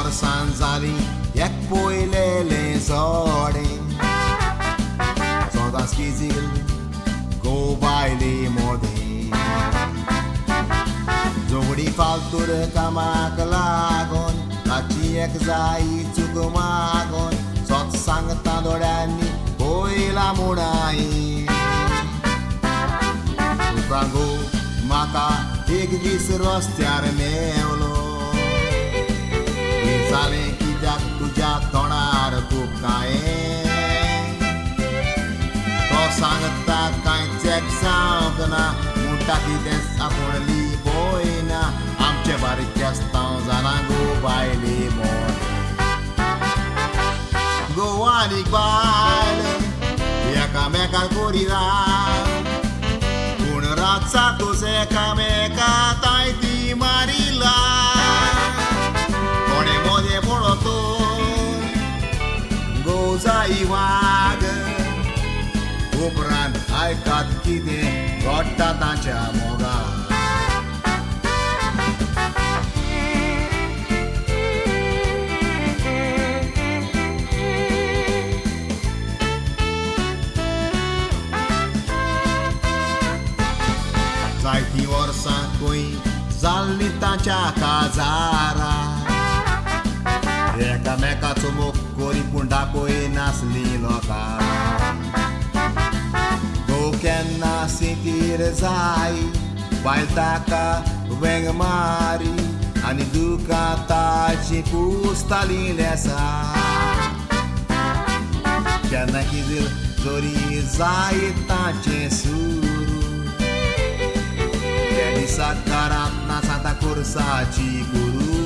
वर्सां जालीं एकपयलेलें जोडें सोदांच किजील गोबायले मोदें जोडी फालतूर कामाक लागून ताची एक जाई चूक मागून सोत सांगता दोळ्यांनी पयला मुडाई तुका गो म्हाका एक दीस रस्त्यार मेवलो जालें कित्याक तुज्या तोंडार तुकायें तो सांगता कांयच एक जावंक ना म्हणटा कितें आपूण लिपोयना आमचे बारीकस्तांव जालां गो बायले मोडे गोवानीक बायल एकामेकार कोरिना पूण रातचा तुझे एकामेका ताय ती मारिला कोणे मोदे पळतो गोजाई वाग उपरांत आयकात कितें घडटा ताच्या मोगार जायतीं वर्सां खंय जाल्लीं ताच्या काजारा एकामेकाचो मोग कोरी पूण दाखोय नासलीं लोकां घोव केन्ना सिटीर जाय बायल ताका वेंग मारी आनी दुकां ताची पुसतालीं लेसा केन्ना कितें जोरी जाय ताचें सुरू दिसाकारांत नाचाता कुर्साची गुरू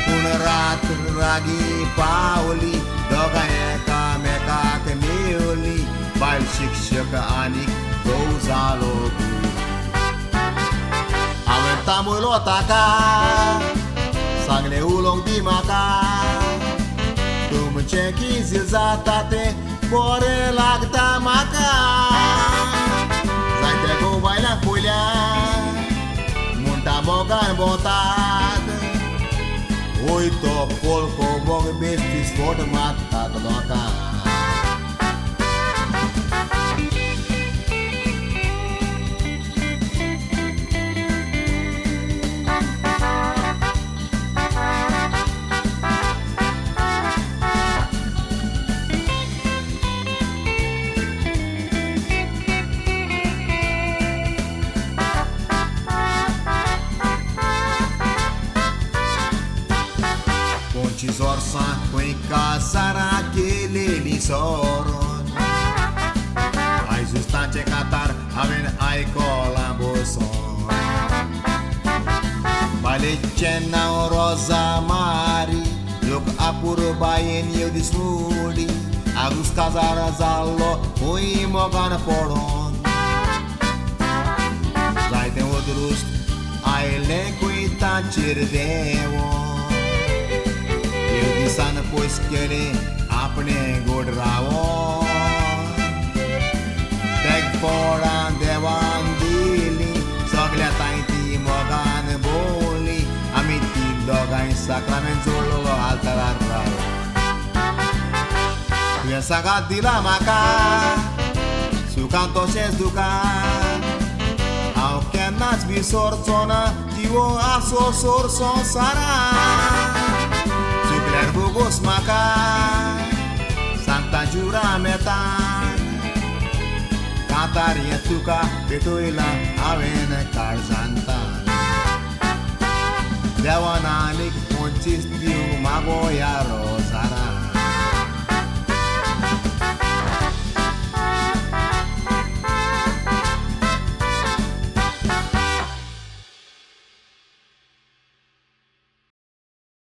पूण रात रागी पावली दोगांय एकामेकाक मेवली बायल शिक्षक आनी घोव जालो गुरू हांवें तांबयलो ताका सांगलें उलोवंक दी म्हाका तुमचें कितें जाता तें बरें लागता म्हाका बायलांक पयल्या म्हणटा मोगान भोंवतात वय तो पोलको मोग बेश्टी स्फोट मारतात लोकांक Ci वर्सां खंय काजारां केलेलीं सोरोन आयजूच तांचे कांतार हांवें आयकोलां बसून बायलेचें नांव रोजा मारी लोक आपूर बायेन येवदीस मुडी आगूस काजार जाल्लो खंय मोगान पडोन जायतें वदरुस्त आयलें खंय तांचेर देंवोन दिसान पयस केलें आपणें गोड रावोन तेग पोडां देवान दिलीं सगल्या तांय ती मोगान भोंवली आमी ती दोगांय साकरामेंत जोडलो आल्तारार रावोन तुवें सांगात दिला म्हाका सुखान तशेंच दुखान हांव केन्नाच विसरचो ना जिवो आसो सोर संवसारान बोगोस म्हाका सांगता जुरा मेतान कांतार हें तुका भेटयलां हांवें काळजांतान देवान आनीक 25 दिवंक मागो यारो